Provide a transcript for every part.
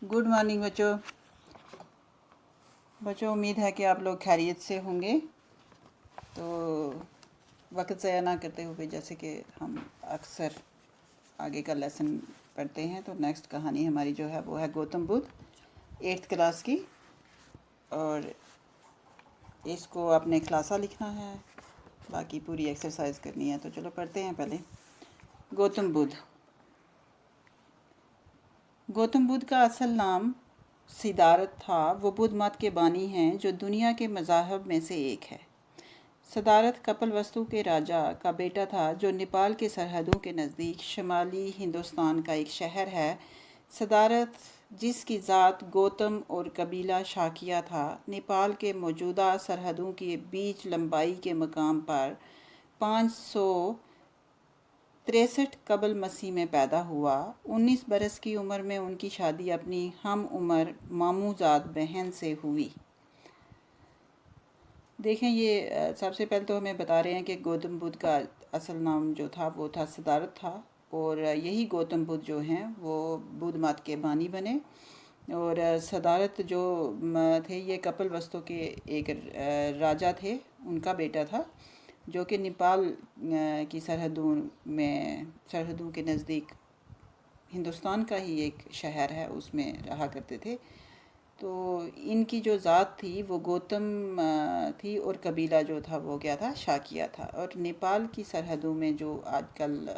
Good morning बच्चों उम्मीद है कि आप लोग खैरियत से होंगे। तो वक्त ज़ाया ना करते हुए, जैसे कि हम अक्सर आगे का लेसन पढ़ते हैं, तो नेक्स्ट कहानी हमारी जो है वो है गौतम बुद्ध 8th क्लास की। और इसको आपने खुलासा लिखना है, बाकी पूरी एक्सरसाइज करनी है। तो चलो पढ़ते हैं पहले। गौतम बुद्ध का असल नाम सिद्धार्थ था। वो बुद्ध मत के बानी हैं जो दुनिया के मज़ाहब में से एक है। सिद्धार्थ कपिलवस्तु के राजा का बेटा था जो नेपाल के सरहदों के नज़दीक शुमाली हिंदुस्तान का एक शहर है। सिद्धार्थ, जिसकी ज़ात गौतम और कबीला शाकिया था, नेपाल के मौजूदा सरहदों के बीच लंबाई के मकाम पर 563 कबल मसीह में पैदा हुआ। 19 बरस की उम्र में उनकी शादी अपनी हम उम्र मामूजाद बहन से हुई। देखें, ये सबसे पहले तो हमें बता रहे हैं कि गौतम बुद्ध का असल नाम जो था वो था सिद्धार्थ था, और यही गौतम बुद्ध जो हैं वो बुद्ध मत के बानी बने। और सिद्धार्थ जो थे, ये कपिलवस्तु के एक राजा थे, उनका बेटा था, जो कि नेपाल की सरहदों के नज़दीक हिंदुस्तान का ही एक शहर है, उसमें रहा करते थे। तो इनकी जो ज़ात थी वो गौतम थी, और कबीला जो था वो क्या था, शाकिया था। और नेपाल की सरहदों में जो आजकल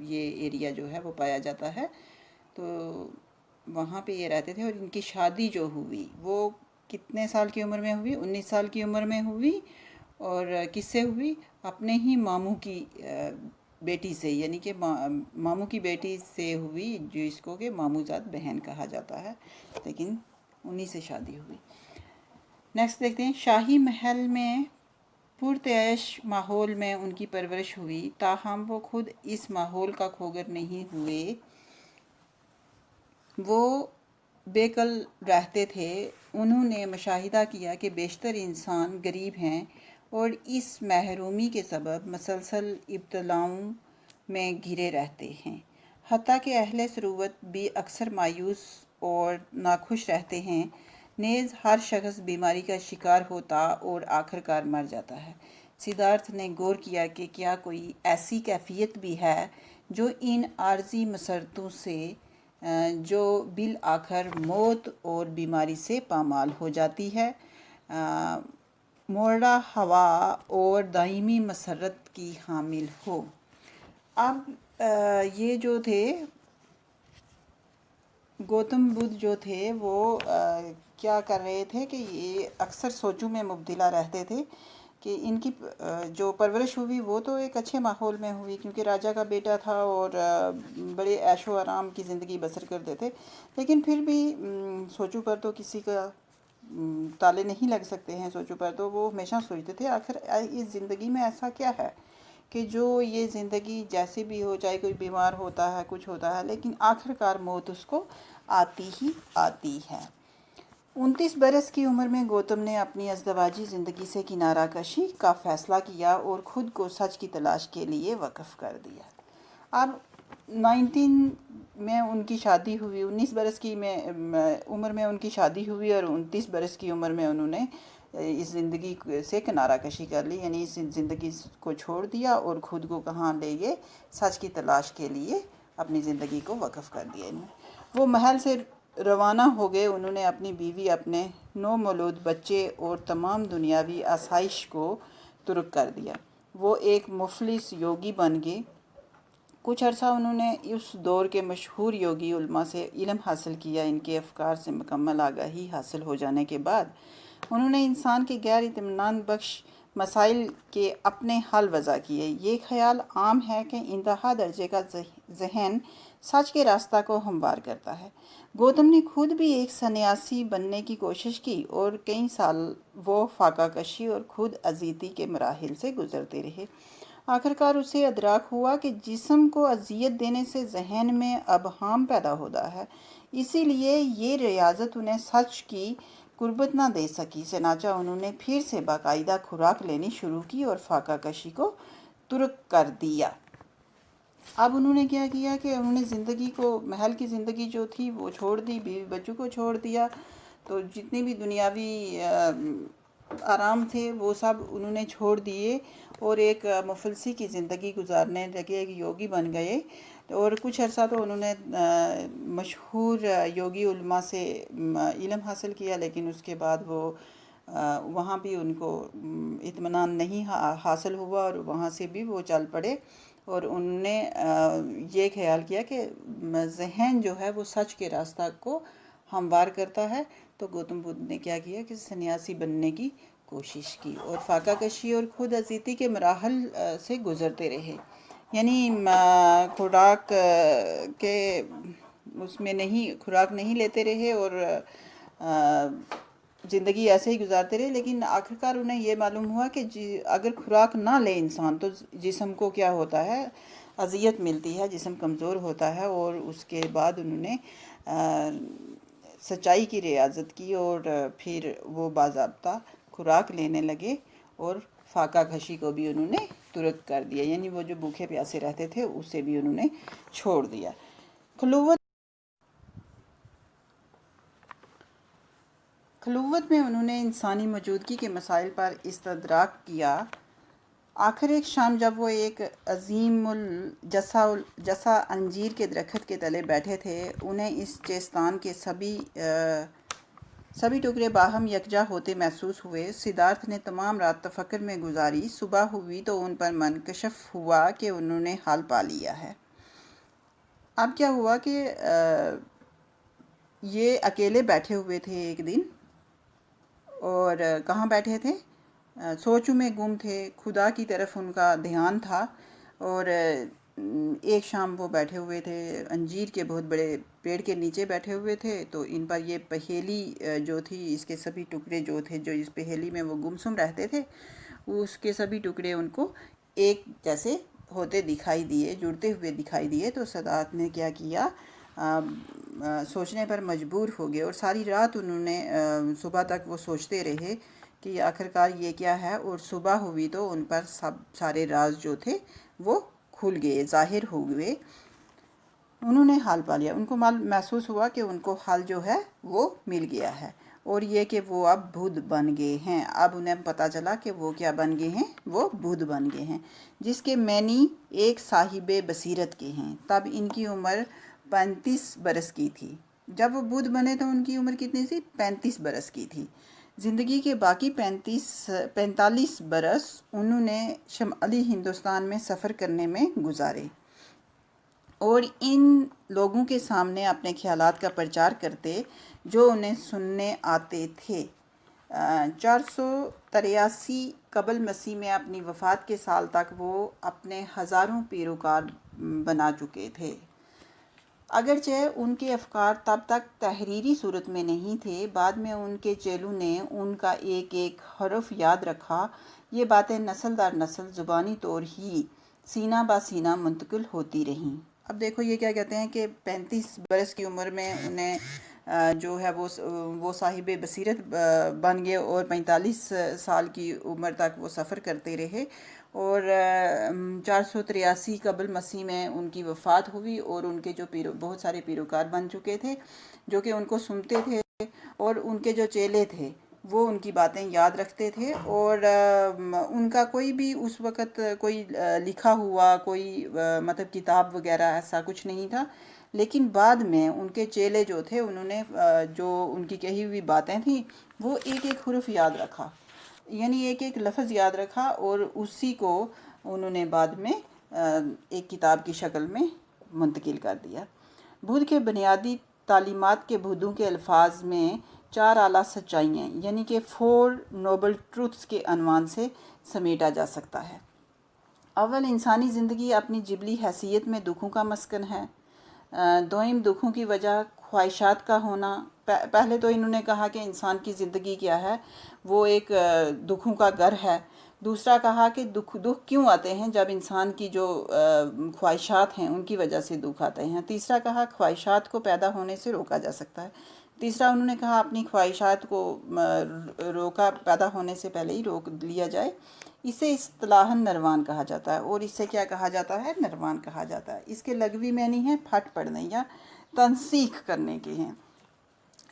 ये एरिया जो है वो पाया जाता है, तो वहाँ पे ये रहते थे। और इनकी शादी जो हुई वो कितने साल की उम्र में हुई? 19 साल की उम्र में हुई। और किससे हुई? अपने ही मामू की बेटी से, यानी कि मामू की बेटी से हुई, जो इसको के मामूजाद बहन कहा जाता है, लेकिन उन्हीं से शादी हुई। नेक्स्ट देखते हैं। शाही महल में पुरतैश माहौल में उनकी परवरिश हुई, ताहम वो खुद इस माहौल का खोगर नहीं हुए। वो बेकल रहते थे। उन्होंने मुशाहिदा किया कि बेशतर इंसान गरीब हैं और इस महरूमी के सबब मसलसल इब्तलाओं में घिरे रहते हैं। हत्ता कि अहले सरूवत भी अक्सर मायूस और नाखुश रहते हैं। नेज़ हर शख्स बीमारी का शिकार होता और आखिरकार मर जाता है। सिद्धार्थ ने गौर किया कि क्या कोई ऐसी कैफियत भी है जो इन आर्जी मसरतों से जो बिल आखिर मौत और बीमारी से पामाल हो जाती है, मोड़ा हवा और दायमी मसरत की हामिल हो। अब ये जो थे गौतम बुद्ध जो थे वो क्या कर रहे थे कि ये अक्सर सोचों में मुब्तला रहते थे कि इनकी जो परवरिश हुई वो तो एक अच्छे माहौल में हुई, क्योंकि राजा का बेटा था और बड़े ऐशो आराम की ज़िंदगी बसर करते थे। लेकिन फिर भी सोचों पर तो किसी का ताले नहीं लग सकते हैं। सोचों पर तो वो हमेशा सोचते थे आखिर इस ज़िंदगी में ऐसा क्या है कि जो ये ज़िंदगी जैसे भी हो, चाहे कोई बीमार होता है, कुछ होता है, लेकिन आखिरकार मौत उसको आती ही आती है। 29 बरस की उम्र में गौतम ने अपनी अज़दवाजी ज़िंदगी से किनारा कशी का फ़ैसला किया और ख़ुद को सच की तलाश के लिए वक़्फ़ कर दिया। अब 19 में उनकी शादी हुई, 19 बरस की उम्र में उनकी शादी हुई, और 29 बरस की उम्र में उन्होंने इस ज़िंदगी से किनारा कशी कर ली, यानी इस ज़िंदगी को छोड़ दिया और ख़ुद को कहाँ ले गए? सच की तलाश के लिए अपनी ज़िंदगी को वक़्फ़ कर दिया इन्होंने। वो महल से रवाना हो गए। उन्होंने अपनी बीवी, अपने 9 मौलूद बच्चे और तमाम दुनियावी आसाइश को तुर्क कर दिया। वो एक मुफलिस योगी बन गए। कुछ अरसा उन्होंने उस दौर के मशहूर योगी उलमा से इल्म हासिल किया। इनके अफकार से मुकम्मल आगाही हासिल हो जाने के बाद उन्होंने इंसान के गैर इत्मीनान बख्श मसाइल के अपने हल वज़ा किए। ये ख्याल आम है कि इंतहा दर्जे का जहन सच के रास्ता को हमवार करता है। गौतम ने खुद भी एक सन्यासी बनने की कोशिश की और कई साल वो फाका कशी और खुद अजीती के मराहिल से गुजरते रहे। आखिरकार उसे अदराक हुआ कि जिस्म को अजियत देने से जहन में अबहाम पैदा होता है, इसीलिए ये रियाजत उन्हें सच की कुर्बत ना दे सकी। चनाचा उन्होंने फिर से बाकायदा खुराक लेनी शुरू की और फाका कशी को तुर्क कर दिया। اب انہوں نے کیا کیا کہ انہوں نے زندگی کو، محل کی زندگی جو تھی وہ چھوڑ دی، بیوی بچوں کو چھوڑ دیا، تو جتنی بھی دنیاوی آرام تھے وہ سب انہوں نے چھوڑ دیے، اور ایک مفلسی کی زندگی گزارنے لگے، ایک یوگی بن گئے۔ اور کچھ عرصہ تو انہوں نے مشہور یوگی علماء سے علم حاصل کیا، لیکن اس کے بعد وہ وہاں بھی ان کو اطمینان نہیں حاصل ہوا، اور وہاں سے بھی وہ چل پڑے، اور انہوں نے یہ خیال کیا کہ ذہن جو ہے وہ سچ کے راستہ کو ہموار کرتا ہے۔ تو گوتم بدھ نے کیا کیا کہ سنیاسی بننے کی کوشش کی، اور فاقہ کشی اور خود ازیتی کے مراحل سے گزرتے رہے، یعنی خوراک کے اس میں نہیں، خوراک نہیں لیتے رہے، اور زندگی ایسے ہی گزارتے رہے، لیکن آخرکار انہیں یہ معلوم ہوا کہ اگر خوراک نہ لے انسان تو جسم کو کیا ہوتا ہے، اذیت ملتی ہے، جسم کمزور ہوتا ہے، اور اس کے بعد انہوں نے سچائی کی ریاضت کی، اور پھر وہ باضابطہ خوراک لینے لگے، اور فاقہ کشی کو بھی انہوں نے ترک کر دیا، یعنی وہ جو بھوکے پیاسے رہتے تھے اسے بھی انہوں نے چھوڑ دیا۔ خلوت میں انہوں نے انسانی موجودگی کے مسائل پر استدراک کیا۔ آخر ایک شام جب وہ ایک عظیم الجثہ انجیر کے درخت کے تلے بیٹھے تھے، انہیں اس چیستان کے سبھی ٹکڑے باہم یکجا ہوتے محسوس ہوئے۔ سدھارتھ نے تمام رات تفکر میں گزاری، صبح ہوئی تو ان پر منکشف ہوا کہ انہوں نے حل پا لیا ہے۔ اب کیا ہوا کہ یہ اکیلے بیٹھے ہوئے تھے ایک دن، اور کہاں بیٹھے تھے؟ سوچوں میں گم تھے، خدا کی طرف ان کا دھیان تھا، اور ایک شام وہ بیٹھے ہوئے تھے، انجیر کے بہت بڑے پیڑ کے نیچے بیٹھے ہوئے تھے، تو ان پر یہ پہیلی جو تھی، اس کے سبھی ٹکڑے جو تھے، جو اس پہیلی میں وہ گمسم رہتے تھے، اس کے سبھی ٹکڑے ان کو ایک جیسے ہوتے دکھائی دیے، جڑتے ہوئے دکھائی دیے۔ تو سادات نے کیا کیا، سوچنے پر مجبور ہو گئے، اور ساری رات انہوں نے صبح تک وہ سوچتے رہے کہ آخرکار یہ کیا ہے، اور صبح ہوئی تو ان پر سارے راز جو تھے وہ کھل گئے، ظاہر ہو گئے۔ انہوں نے حل پا لیا، ان کو محسوس ہوا کہ ان کو حل جو ہے وہ مل گیا ہے، اور یہ کہ وہ اب بدھ بن گئے ہیں۔ اب انہیں پتہ چلا کہ وہ کیا بن گئے ہیں، وہ بدھ بن گئے ہیں، جس کے معنی ایک صاحب بصیرت کے ہیں۔ تب ان کی عمر 35 برس کی تھی۔ جب وہ بدھ بنے تو ان کی عمر کتنی تھی؟ 35 برس کی تھی۔ زندگی کے باقی 45 برس انہوں نے شمالی ہندوستان میں سفر کرنے میں گزارے، اور ان لوگوں کے سامنے اپنے خیالات کا پرچار کرتے جو انہیں سننے آتے تھے۔ 483 قبل مسیح میں اپنی وفات کے سال تک وہ اپنے ہزاروں پیروکار بنا چکے تھے۔ اگرچہ ان کے افکار تب تک تحریری صورت میں نہیں تھے، بعد میں ان کے چیلوں نے ان کا ایک ایک حرف یاد رکھا۔ یہ باتیں نسل در نسل زبانی طور ہی سینہ بہ سینہ منتقل ہوتی رہیں۔ اب دیکھو یہ کیا کہتے ہیں کہ 35 برس کی عمر میں انہیں جو ہے وہ صاحب بصیرت بن گئے، اور 45 سال کی عمر تک وہ سفر کرتے رہے، اور 483 قبل مسیح میں ان کی وفات ہوئی، اور ان کے جو بہت سارے پیروکار بن چکے تھے جو کہ ان کو سنتے تھے، اور ان کے جو چیلے تھے وہ ان کی باتیں یاد رکھتے تھے، اور ان کا کوئی بھی اس وقت کوئی لکھا ہوا کوئی مطلب کتاب وغیرہ ایسا کچھ نہیں تھا، لیکن بعد میں ان کے چیلے جو تھے انہوں نے جو ان کی کہی ہوئی باتیں تھیں وہ ایک ایک حرف یاد رکھا، یعنی ایک ایک لفظ یاد رکھا، اور اسی کو انہوں نے بعد میں ایک کتاب کی شکل میں منتقل کر دیا۔ بدھ کے بنیادی تعلیمات کے بدھوں کے الفاظ میں 4 اعلیٰ سچائیاں، یعنی کہ 4 نوبل ٹروتھس کے عنوان سے سمیٹا جا سکتا ہے۔ اول، انسانی زندگی اپنی جبلی حیثیت میں دکھوں کا مسکن ہے۔ دوئم، دکھوں کی وجہ خواہشات کا ہونا۔ پہلے تو انہوں نے کہا کہ انسان کی زندگی کیا ہے، وہ ایک دکھوں کا گھر ہے۔ دوسرا کہا کہ دکھ کیوں آتے ہیں، جب انسان کی جو خواہشات ہیں ان کی وجہ سے دکھ آتے ہیں۔ تیسرا کہا خواہشات کو پیدا ہونے سے روکا جا سکتا ہے۔ تیسرا انہوں نے کہا اپنی خواہشات کو پیدا ہونے سے پہلے ہی روک لیا جائے۔ इसे इस्तिलाहन नरवान कहा जाता है। और इसे क्या कहा जाता है? नरवान कहा जाता है। इसके लगवी मैनी है फट पड़ने या तनसीख करने के हैं।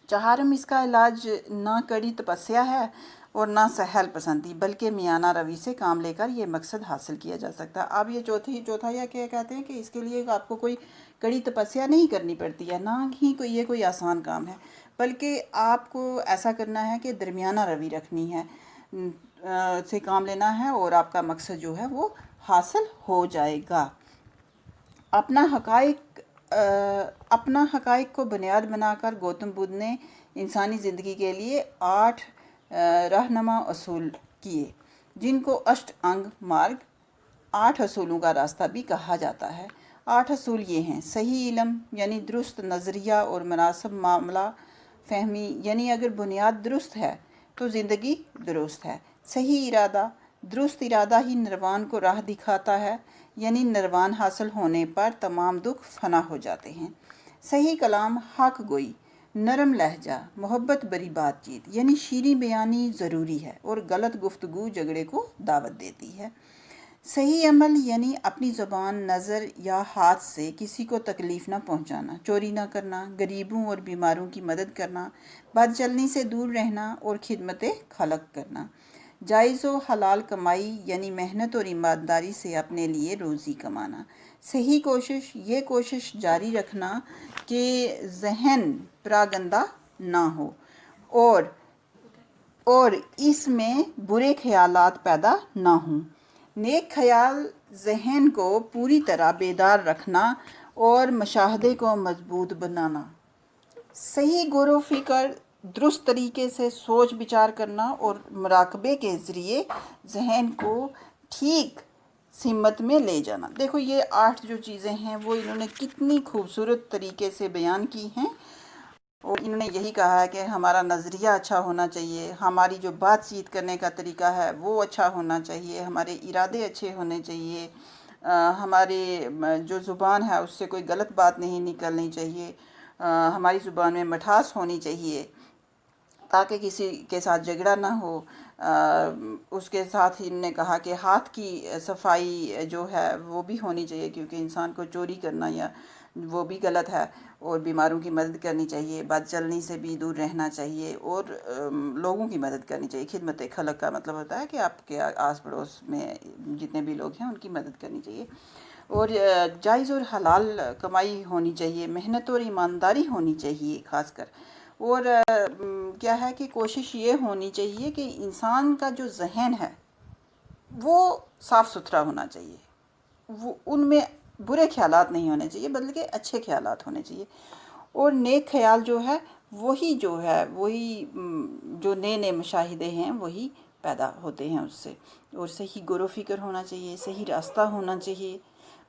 चहारम, इसका इलाज ना कड़ी तपस्या है और ना सहल पसंदी, बल्कि मियाना रवि से काम लेकर ये मकसद हासिल किया जा सकता है। अब ये चौथा या क्या कहते हैं कि इसके लिए आपको कोई कड़ी तपस्या नहीं करनी पड़ती है, ना ही कोई आसान काम है, बल्कि आपको ऐसा करना है कि दरमियाना रवि रखनी है, से काम लेना है और आपका मकसद जो है वो हासिल हो जाएगा। अपना हकाइक को बुनियाद बनाकर गौतम बुद्ध ने इंसानी ज़िंदगी के लिए 8 रहनुमा असूल किए, जिनको अष्टांग मार्ग, 8 असूलों का रास्ता भी कहा जाता है। 8 असूल ये हैं: सही इल्म यानी दुरुस्त नज़रिया और मुनासिब मामला फहमी, यानी अगर बुनियाद दुरुस्त है तो ज़िंदगी दुरुस्त है। सही इरादा, दुरुस्त इरादा ही नरवान को राह दिखाता है, यानी नरवान हासिल होने पर तमाम दुख फना हो जाते हैं। सही कलाम, हक गोई, नरम लहजा, मोहब्बत भरी बातचीत, यानी शीरी बयानी ज़रूरी है और गलत गुफ्तगू झगड़े को दावत देती है। सही अमल यानी अपनी ज़ुबान, नज़र या हाथ से किसी को तकलीफ़ ना पहुंचाना, चोरी ना करना, गरीबों और बीमारों की मदद करना, बदचलनी से दूर रहना और खिदमत खलक करना। जायज़ व हलाल कमाई यानी मेहनत और ईमानदारी से अपने लिए रोज़ी कमाना। सही कोशिश, ये कोशिश जारी रखना कि जहन परागंदा ना हो और इसमें बुरे ख्यालात पैदा ना हों। नेक ख्याल जहन को पूरी तरह बेदार रखना और मुशाहदे को मजबूत बनाना। सही गौर व फिक्र, दुरुस्त तरीके से सोच विचार करना और मुराकबे के ज़रिए जहन को ठीक सिमत में ले जाना। देखो ये 8 जो चीज़ें हैं वो इन्होंने कितनी खूबसूरत तरीके से बयान की हैं और इन्होंने यही कहा है कि हमारा नज़रिया अच्छा होना चाहिए, हमारी जो बातचीत करने का तरीका है वो अच्छा होना चाहिए, हमारे इरादे अच्छे होने चाहिए, हमारे जो ज़ुबान है उससे कोई गलत बात नहीं निकलनी चाहिए, हमारी ज़ुबान में मिठास होनी चाहिए ताकि किसी के साथ झगड़ा ना हो। उसके साथ ही इन्होंने कहा कि हाथ की सफाई जो है वो भी होनी चाहिए, क्योंकि इंसान को चोरी करना या वो भी गलत है, और बीमारों की मदद करनी चाहिए, बदचलनी से भी दूर रहना चाहिए और लोगों की मदद करनी चाहिए। खिदमत खलक का मतलब होता है कि आपके आस पड़ोस में जितने भी लोग हैं उनकी मदद करनी चाहिए, और जायज़ और हलाल कमाई होनी चाहिए, मेहनत और ईमानदारी होनी चाहिए खासकर। और क्या है कि कोशिश ये होनी चाहिए कि इंसान का जो जहन है वो साफ़ सुथरा होना चाहिए, वो उनमें बुरे ख्यालात नहीं होने चाहिए बल्कि अच्छे ख्यालात होने चाहिए। और नेक ख्याल जो है वही जो नए नए मुशाहिदे हैं वही पैदा होते हैं उससे। और सही गौर व फिक्र होना चाहिए, सही रास्ता होना चाहिए,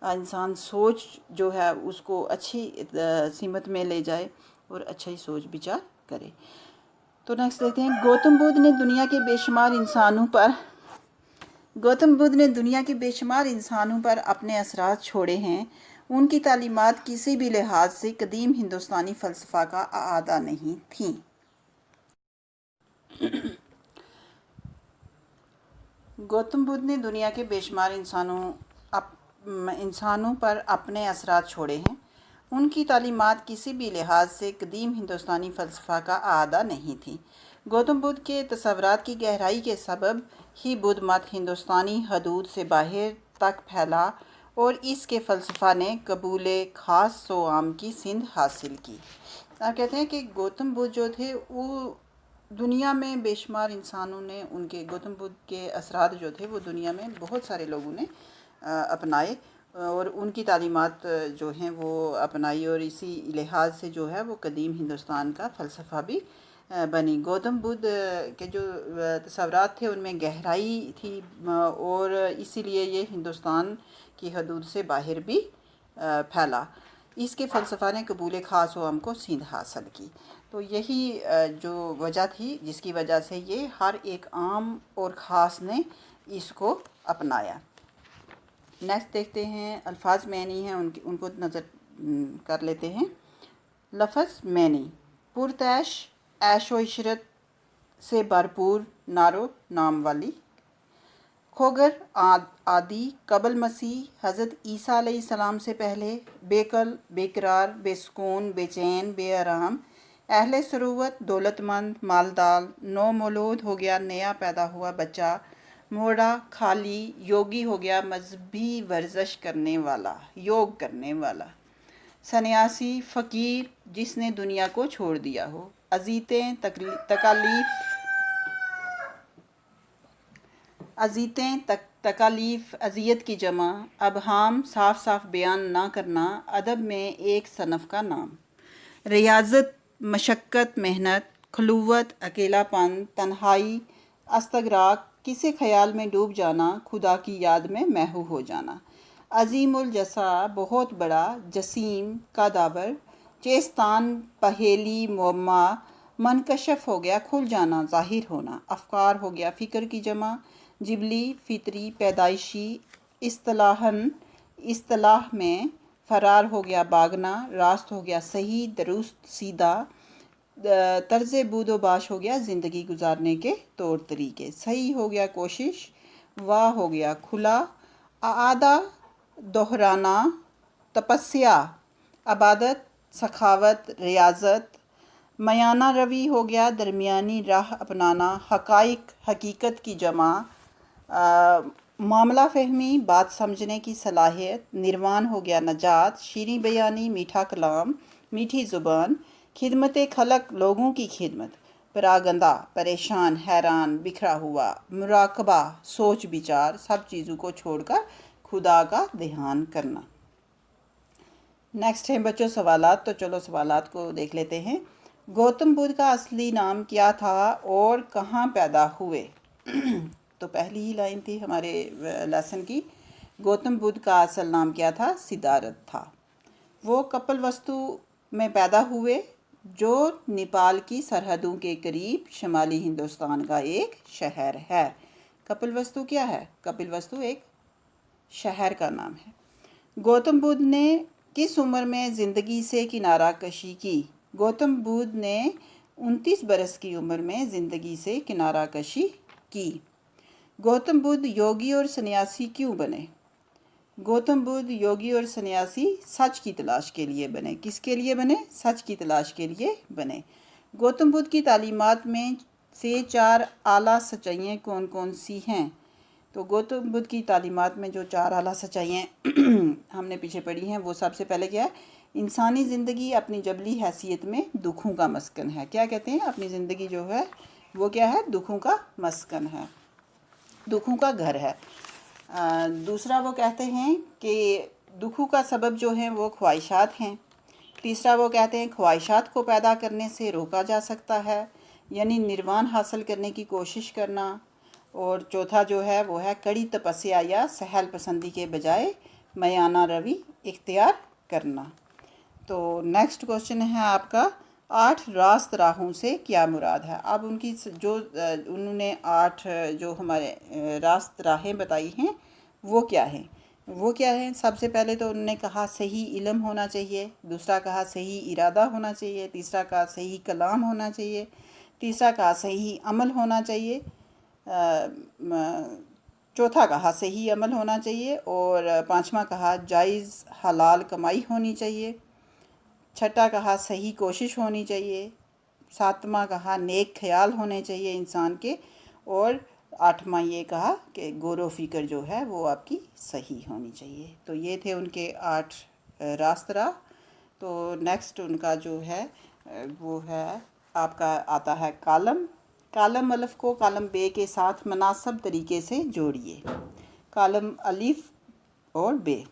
इंसान सोच जो है उसको अच्छी सीमत में ले जाए और अच्छा ही सोच विचार करे। तो नेक्स्ट देखते हैं, गौतम बुद्ध ने दुनिया के बेशुमार इंसानों पर अपने असरात छोड़े हैं। उनकी तालीमात किसी भी लिहाज से कदीम हिंदुस्तानी फ़लसफ़ा का आदा नहीं थीं। गौतम बुद्ध ने दुनिया के बेशुमार इंसानों पर अपने असरात छोड़े हैं। उनकी तालीमात किसी भी लिहाज से कदीम हिंदुस्तानी फ़लसफ़ा का आदा नहीं थी। गौतम बुद्ध के तसव्वुरात की गहराई के सबब ही बुद्ध मत हिंदुस्तानी हदूद से बाहर तक फैला और इसके फ़लसफ़ा ने कबूल ख़ास सो आम की सिंध हासिल की। आप कहते हैं कि गौतम बुद्ध जो थे वो दुनिया में बेशुमार इंसानों ने गौतम बुद्ध के असरात जो थे वो दुनिया में बहुत सारे लोगों ने अपनाए और उनकी तालीमात जो हैं वो अपनाई, और इसी लिहाज से जो है वो कदीम हिंदुस्तान का फ़लसफ़ा भी बनी। गौतम बुद्ध के जो तसव्वुरात थे उनमें गहराई थी और इसीलिए ये हिंदुस्तान की हदूद से बाहर भी फैला। इसके फ़लसफ़ा ने कबूल ख़ास व आम को सिंध हासिल की। तो यही जो वजह थी जिसकी वजह से ये हर एक आम और ख़ास ने इसको अपनाया। नेक्स्ट देखते हैं, अल्फाज मैनी हैं उनको नज़र कर लेते हैं। लफ्ज़ मैनी, पुरतैश, ऐशो इशरत से भरपूर, नारो नाम वाली। खोगर आदि कबल मसीह हज़रत ईसा अलैहिस्सलाम से पहले, बेकल, बेकरार, बेसुकून, बेचैन, बेआराम, अहले सरूवत, दौलतमंद, मालदार, नौ मौलूद हो गया नया पैदा हुआ बच्चा, मोड़ा, खाली, योगी हो गया मजहबी वर्जिश करने वाला, योग करने वाला, सन्यासी, फ़कीर जिसने दुनिया को छोड़ दिया हो, अजीतें, तकालीफ, अजियत की जमा, अबहाम, साफ साफ बयान ना करना, अदब में एक सनफ़ का नाम, रियाज़त, मशक्क़त, मेहनत, खलूवत, अकेलापन, तन्हाई, अस्तगराक, किसी ख्याल में डूब जाना, खुदा की याद में महू हो जाना, अजीमुल जसा, बहुत बड़ा, जसीम, कादावर, चेस्तान, पहेली, मुअम्मा, मनकशफ हो गया खुल जाना, ज़ाहिर होना, अफ़कार हो गया फ़िक्र की जमा, जिबली, फितरी, पैदाइशी, इस्तिलाह में, फ़रार हो गया भागना, रास्त हो गया सही, दुरुस्त, सीधा, तर्ज़ बूदोबाश हो गया ज़िंदगी गुजारने के तौर तरीके, सही हो गया कोशिश, वाह हो गया खुला, आदा, दोहराना, तपस्या, अबादत, सखावत, रियाजत, मयाना रवी हो गया दरमियानी राह अपनाना, हकाइक, हकीकत की जमा, मामला फहमी, बात समझने की सलाहियत, निर्वाण हो गया नजात, शीरीं बयानी, मीठा कलाम, मीठी ज़ुबान, खिदमत खलक, लोगों की खिदमत, परागंदा, परेशान, हैरान, बिखरा हुआ, मुराकबा, सोच विचार, सब चीज़ों को छोड़कर खुदा का ध्यान करना। नेक्स्ट है बच्चों सवालात, तो चलो सवालात को देख लेते हैं। गौतम बुद्ध का असली नाम क्या था और कहाँ पैदा हुए? तो पहली ही लाइन थी हमारे लेसन की, गौतम बुद्ध का असल नाम क्या था? सिद्धार्थ था। वो कपिलवस्तु में पैदा हुए जो नेपाल की सरहदों के करीब शुमाली हिंदुस्तान का एक शहर है। कपिलवस्तु क्या है? कपिलवस्तु एक शहर का नाम है। गौतम बुद्ध ने किस उम्र में ज़िंदगी से किनारा कशी की? गौतम बुद्ध ने 29 बरस की उम्र में ज़िंदगी से किनारा कशी की। गौतम बुद्ध योगी और सन्यासी क्यों बने? गौतम बुद्ध योगी और सन्यासी सच की तलाश के लिए बने। किसके लिए बने? सच की तलाश के लिए बने। गौतम बुद्ध की तालीमात में से 4 आला सच्चाइयाँ कौन कौन सी हैं? तो गौतम बुद्ध की तालीमात में जो 4 आला सच्चाइयाँ हमने पीछे पढ़ी हैं, वो सबसे पहले क्या है? इंसानी ज़िंदगी अपनी जबली हैसियत में दुखों का मस्कन है। क्या कहते हैं? अपनी ज़िंदगी जो है वो क्या है? दुखों का मस्कन है, दुखों का घर है। दूसरा वो कहते हैं कि दुखों का सबब जो है वो ख्वाहिशात हैं। तीसरा वो कहते हैं ख्वाहिशात को पैदा करने से रोका जा सकता है, यानी निर्वाण हासिल करने की कोशिश करना। और चौथा जो है वो है कड़ी तपस्या या सहल पसंदी के बजाय मयाना रवि इख्तियार करना। तो नेक्स्ट क्वेश्चन है आपका, 8 रास्त राहों से क्या मुराद है? अब उनकी जो उन्होंने 8 जो हमारे रास्त राहें बताई हैं वो क्या हैं? वो क्या है? सबसे पहले तो उन्होंने कहा सही इल्म होना चाहिए, दूसरा कहा सही इरादा होना चाहिए, तीसरा कहा सही कलाम होना चाहिए, तीसरा कहा सही अमल होना चाहिए, चौथा कहा सही अमल होना चाहिए, और पांचवा कहा जायज़ हलाल कमाई होनी चाहिए, छठा कहा सही कोशिश होनी चाहिए, सातवां कहा नेक ख्याल होने चाहिए इंसान के, और आठवां ये कहा कि गौर फ़िक्र जो है वो आपकी सही होनी चाहिए। तो ये थे उनके 8 रास्ता। तो नेक्स्ट उनका जो है वो है आपका आता है कालम। कालम अलिफ को कालम बे के साथ मुनासिब तरीके से जोड़िए। कालम अलिफ और बे।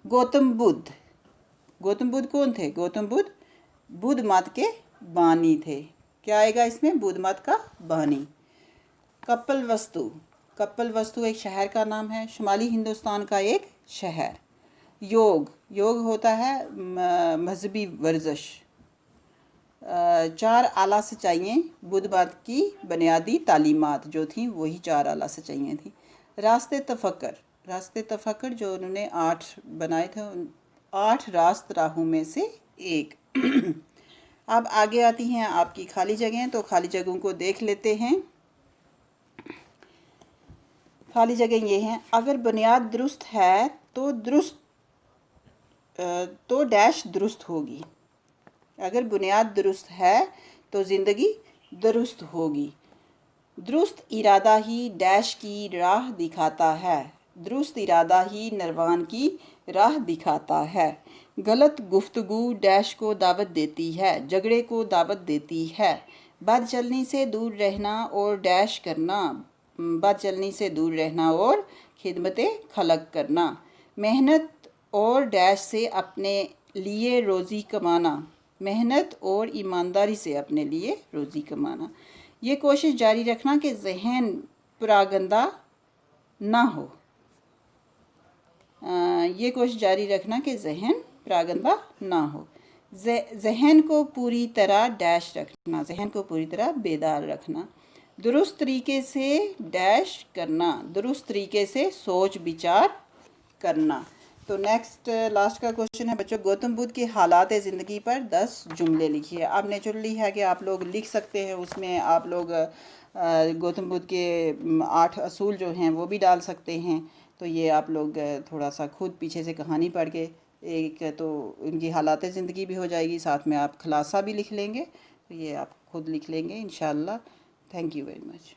गौतम बुद्ध। गौतम बुद्ध कौन थे? गौतम बुद्ध बुद्ध मत के बानी थे। क्या आएगा इसमें? बुद्ध मत का बानी। कपिलवस्तु। कपिलवस्तु एक शहर का नाम है, शुमाली हिंदुस्तान का एक शहर। योग। योग होता है मजहबी वर्जिश। 4 आला सच्चाइयाँ बुद्ध मत की बुनियादी तालीमात जो थी वही 4 आला सच्चाइयाँ थी। रास्ते तफक्कर। रास्ते तफक्कर जो उन्होंने 8 बनाए थे, 8 रास्त राहों में से एक। अब आगे आती हैं आपकी खाली जगहें, तो खाली जगहों को देख लेते हैं। खाली जगह ये हैं, अगर बुनियाद दुरुस्त है तो डैश दुरुस्त होगी। अगर बुनियाद दुरुस्त है तो ज़िंदगी दुरुस्त होगी। दुरुस्त इरादा ही डैश की राह दिखाता है। दुरुस्त इरादा ही नरवान की राह दिखाता है। गलत गुफ्तगू डैश को दावत देती है, झगड़े को दावत देती है। बद चलनी से दूर रहना और डैश करना, बद चलनी से दूर रहना और खिदमत खलक करना। मेहनत और डैश से अपने लिए रोज़ी कमाना, मेहनत और ईमानदारी से अपने लिए रोज़ी कमाना। ये कोशिश जारी रखना कि जहन परागंदा ना हो। ये कोशिश जारी रखना कि जहन परागंदा ना हो। जहन को पूरी तरह डैश रखना, जहन को पूरी तरह बेदार रखना। दुरुस्त तरीके से डैश करना, दुरुस्त तरीके से सोच विचार करना। तो नेक्स्ट लास्ट का क्वेश्चन है बच्चों, गौतम बुद्ध के हालात ज़िंदगी पर 10 जुमले लिखिए। अब नेचुरली है कि आप लोग लिख सकते हैं, उसमें आप लोग गौतम बुद्ध के 8 असूल जो हैं वो भी डाल सकते हैं। तो ये आप लोग थोड़ा सा खुद पीछे से कहानी पढ़ के एक तो इनकी हालात ज़िंदगी भी हो जाएगी, साथ में आप खुलासा भी लिख लेंगे। तो ये आप खुद लिख लेंगे इंशाल्लाह। Thank you very much.